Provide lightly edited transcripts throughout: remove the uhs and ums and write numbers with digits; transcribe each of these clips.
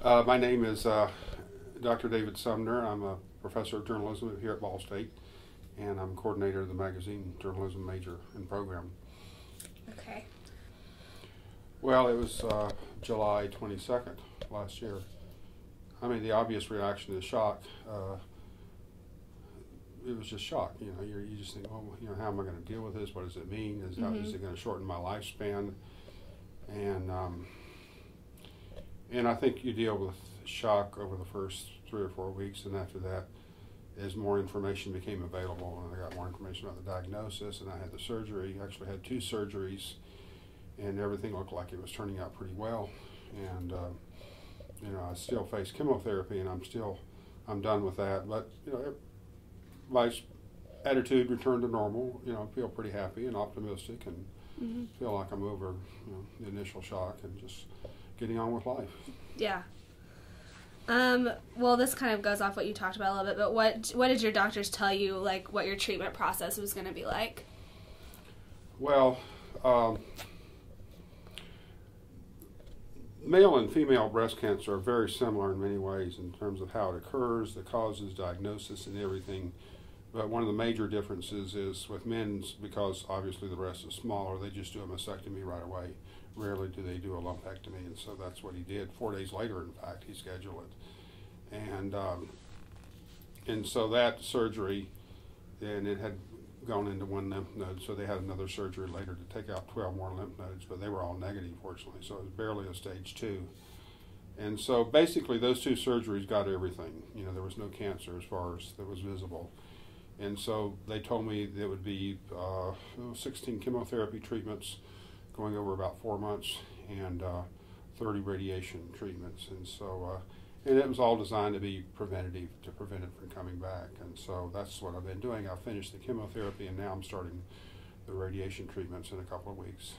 My name is Dr. David Sumner. I'm a professor of journalism here at Ball State, and I'm coordinator of the magazine journalism major and program. Okay. Well, it was July 22nd last year. I mean, the obvious reaction is shock. It was just shock. You know, you just think, oh, you know, how am I going to deal with this? What does it mean? Is it going to shorten my lifespan? And I think you deal with shock over the first 3 or 4 weeks, and after that, as more information became available, and I got more information about the diagnosis, and I had the surgery. I actually had 2 surgeries, and everything looked like it was turning out pretty well. And you know, I still face chemotherapy, and I'm done with that. But you know, my attitude returned to normal. You know, I feel pretty happy and optimistic, and feel like I'm over, you know, the initial shock and just getting on with life. Yeah. Well, this kind of goes off what you talked about a little bit, but what did your doctors tell you, like, what your treatment process was going to be like? Well, male and female breast cancer are very similar in many ways in terms of how it occurs, the causes, diagnosis, and everything. But one of the major differences is with men's, because obviously the breast is smaller, they just do a mastectomy right away. Rarely do they do a lumpectomy, and so that's what he did. 4 days later, in fact, he scheduled it. And so that surgery, and it had gone into 1 lymph node, so they had another surgery later to take out 12 more lymph nodes, but they were all negative, fortunately, so it was barely a stage 2. And so basically those 2 surgeries got everything. You know, there was no cancer as far as that was visible. And so they told me there would be 16 chemotherapy treatments going over about 4 months, and 30 radiation treatments. And so, and it was all designed to be preventative, to prevent it from coming back. And so that's what I've been doing. I finished the chemotherapy, and now I'm starting the radiation treatments in a couple of weeks.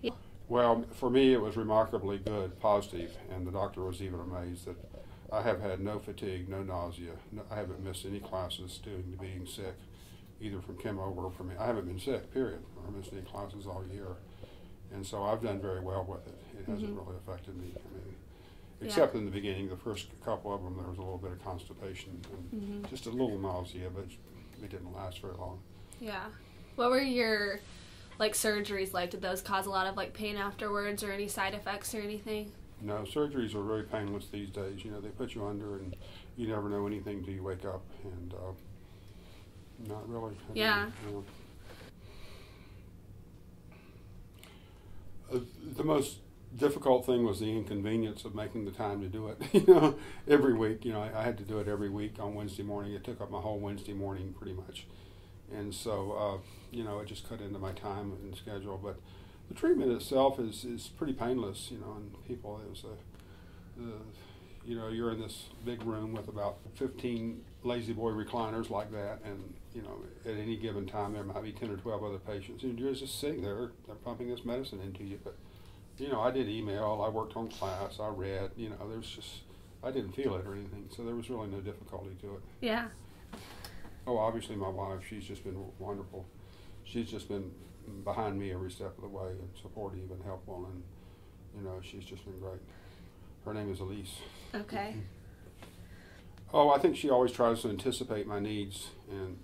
Yeah. Well, for me, it was remarkably good, positive, and the doctor was even amazed that I have had no fatigue, no nausea. I haven't missed any classes due to being sick, either from chemo or from me. I haven't been sick, period. I haven't missed any classes all year. And so I've done very well with it. It hasn't really affected me. I mean, except in the beginning, the first couple of them, there was a little bit of constipation and just a little nausea, but it didn't last very long. Yeah. What were your, like, surgeries like? Did those cause a lot of, like, pain afterwards or any side effects or anything? No, surgeries are very painless these days. You know, they put you under, and you never know anything until you wake up, and not really. Yeah. The most difficult thing was the inconvenience of making the time to do it. You know, every week. You know, I had to do it every week on Wednesday morning. It took up my whole Wednesday morning pretty much, and so you know, it just cut into my time and schedule. But the treatment itself is pretty painless. You know, and people, it was you know, you're in this big room with about 15 lazy boy recliners like that, and you know, at any given time there might be 10 or 12 other patients, and you're just sitting there. They're pumping this medicine into you. But you know, I did email, I worked on class, I read. You know, there's just, I didn't feel it or anything, so there was really no difficulty to it. Yeah. Oh, obviously my wife, she's just been wonderful. She's just been behind me every step of the way, and supportive and helpful, and you know, she's just been great. Her name is Elise. Okay. Oh, I think she always tries to anticipate my needs and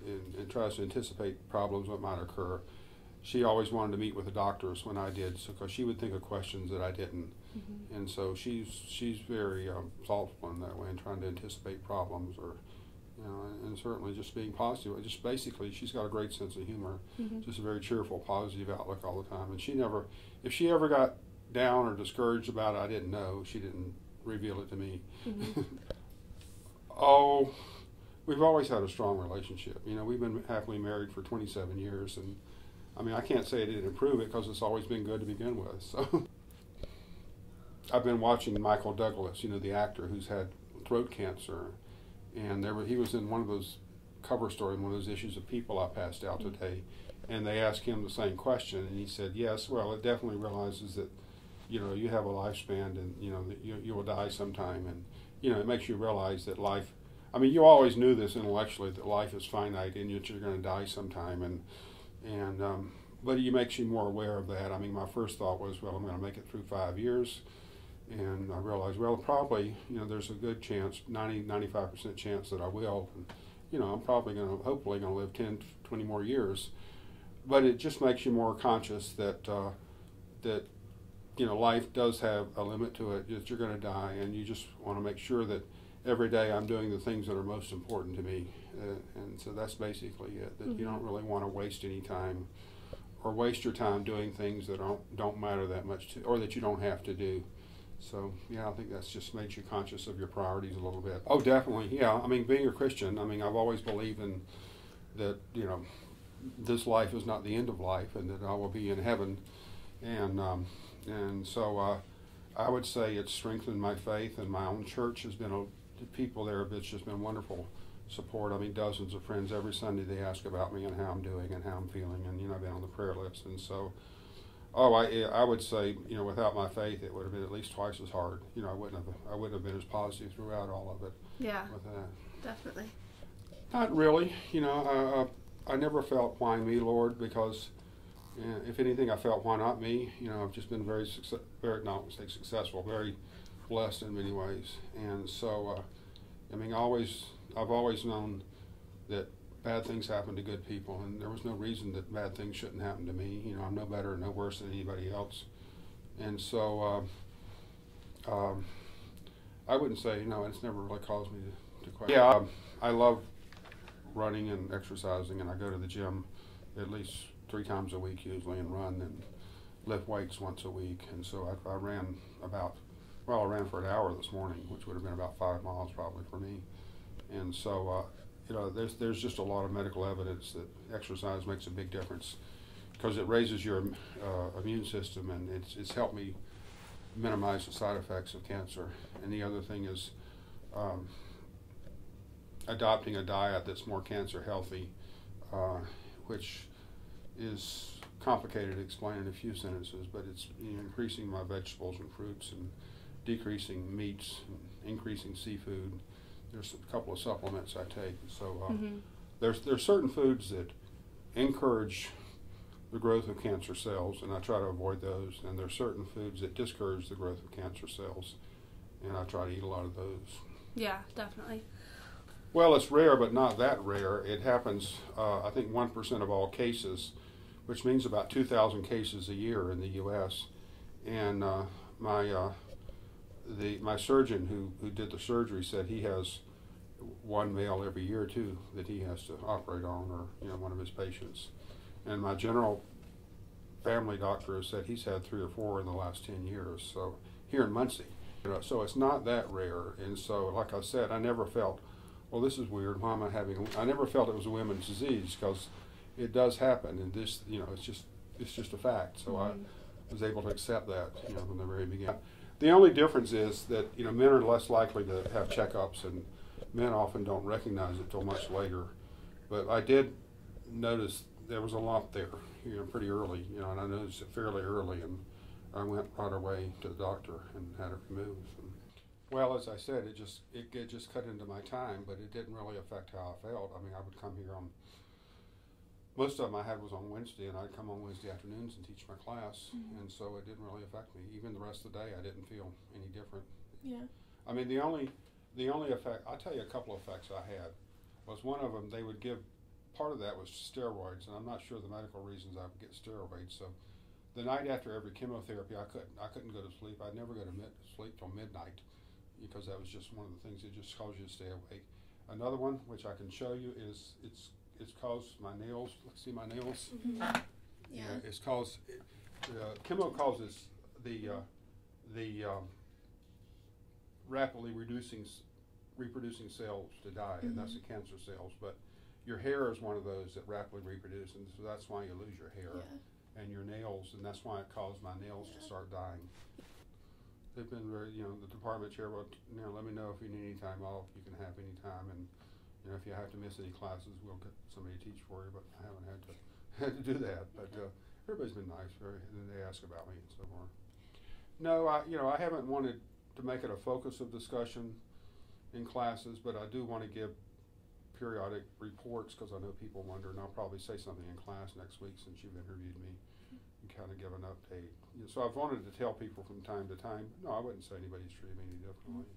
tries to anticipate problems that might occur. She always wanted to meet with the doctors when I did, so because she would think of questions that I didn't. And so she's very thoughtful in that way, and trying to anticipate problems, or you know, and certainly just being positive. Just basically, she's got a great sense of humor, just a very cheerful, positive outlook all the time. And she never, if she ever got down or discouraged about it, I didn't know. She didn't reveal it to me. Oh, we've always had a strong relationship. You know, we've been happily married for 27 years, and I mean, I can't say it didn't improve it because it's always been good to begin with. So I've been watching Michael Douglas, you know, the actor who's had throat cancer, and he was in one of those cover stories, one of those issues of People I passed out today, and they asked him the same question, and he said, yes, well, it definitely realizes that, you know, you have a lifespan, and you know that you will die sometime, and you know, it makes you realize that life, I mean, you always knew this intellectually, that life is finite and that you're going to die sometime, but it makes you more aware of that. I mean, my first thought was, well, I'm going to make it through 5 years, And I realized, well, probably, there's a good chance, 95% chance that I will. And, I'm probably hopefully going to live 10, 20 more years. But it just makes you more conscious that, life does have a limit to it, that you're going to die. And you just want to make sure that every day I'm doing the things that are most important to me. And so that's basically it, that you don't really want to waste any time or waste your time doing things that don't matter that much to, or that you don't have to do. So, yeah, I think that's just made you conscious of your priorities a little bit. Oh, definitely, yeah. I mean, being a Christian, I've always believed in that, this life is not the end of life and that I will be in heaven. And so I would say it's strengthened my faith, and my own church has been, the people there have just been wonderful support. Dozens of friends every Sunday, they ask about me and how I'm doing and how I'm feeling, and, I've been on the prayer list. And so, I would say, without my faith, it would have been at least twice as hard. I wouldn't have been as positive throughout all of it. Yeah. With that. Definitely. Not really. I never felt why me, Lord, because if anything, I felt why not me. I've just been very successful, very blessed in many ways, and so I've always known that bad things happen to good people, and there was no reason that bad things shouldn't happen to me. I'm no better or no worse than anybody else. And so I wouldn't say, it's never really caused me to question. Yeah, I love running and exercising, and I go to the gym at least 3 times a week usually, and run and lift weights once a week. And so I ran I ran for an hour this morning, which would have been about 5 miles probably for me. And so there's just a lot of medical evidence that exercise makes a big difference because it raises your immune system, and it's helped me minimize the side effects of cancer. And the other thing is adopting a diet that's more cancer healthy, which is complicated to explain in a few sentences, but it's increasing my vegetables and fruits and decreasing meats and increasing seafood. There's a couple of supplements I take. So there's certain foods that encourage the growth of cancer cells, and I try to avoid those. And there's certain foods that discourage the growth of cancer cells, and I try to eat a lot of those. Yeah, definitely. Well, it's rare, but not that rare. It happens, I think, 1% of all cases, which means about 2,000 cases a year in the U.S. And my surgeon who did the surgery said he has one male every year or two that he has to operate on, or one of his patients. And my general family doctor has said he's had 3 or 4 in the last 10 years. So here in Muncie, so it's not that rare. And so, like I said, I never felt, well, this is weird. Why am I having? I never felt it was a women's disease, because it does happen, and this, it's just a fact. So I was able to accept that, from the very beginning. The only difference is that men are less likely to have checkups, and men often don't recognize it till much later. But I did notice there was a lump there, pretty early, and I noticed it fairly early, and I went right away to the doctor and had it removed. And, well, as I said, it just cut into my time, but it didn't really affect how I felt. I would come here on. Most of them I had was on Wednesday, and I'd come on Wednesday afternoons and teach my class, and so it didn't really affect me. Even the rest of the day, I didn't feel any different. Yeah. The only effect, I'll tell you a couple of effects I had, was one of them, they would give, part of that was steroids, and I'm not sure the medical reasons I would get steroids. So the night after every chemotherapy, I couldn't go to sleep. I'd never go to sleep till midnight, because that was just one of the things that just caused you to stay awake. Another one, which I can show you, is it's caused my nails. Let's see my nails. Yeah. It's caused chemo causes the rapidly reproducing cells to die, and that's the cancer cells. But your hair is one of those that rapidly reproduce, and so that's why you lose your hair and your nails, and that's why it caused my nails to start dying. They've been very, the department chair wrote, let me know if you need any time off. You can have any time, and if you have to miss any classes, we'll get somebody to teach for you. But I haven't had to do that. But everybody's been nice, and they ask about me and so forth. No, I haven't wanted to make it a focus of discussion in classes, but I do want to give periodic reports, because I know people wonder, and I'll probably say something in class next week since you've interviewed me. and kind of give an update. So I've wanted to tell people from time to time, no, I wouldn't say anybody's treated me any differently.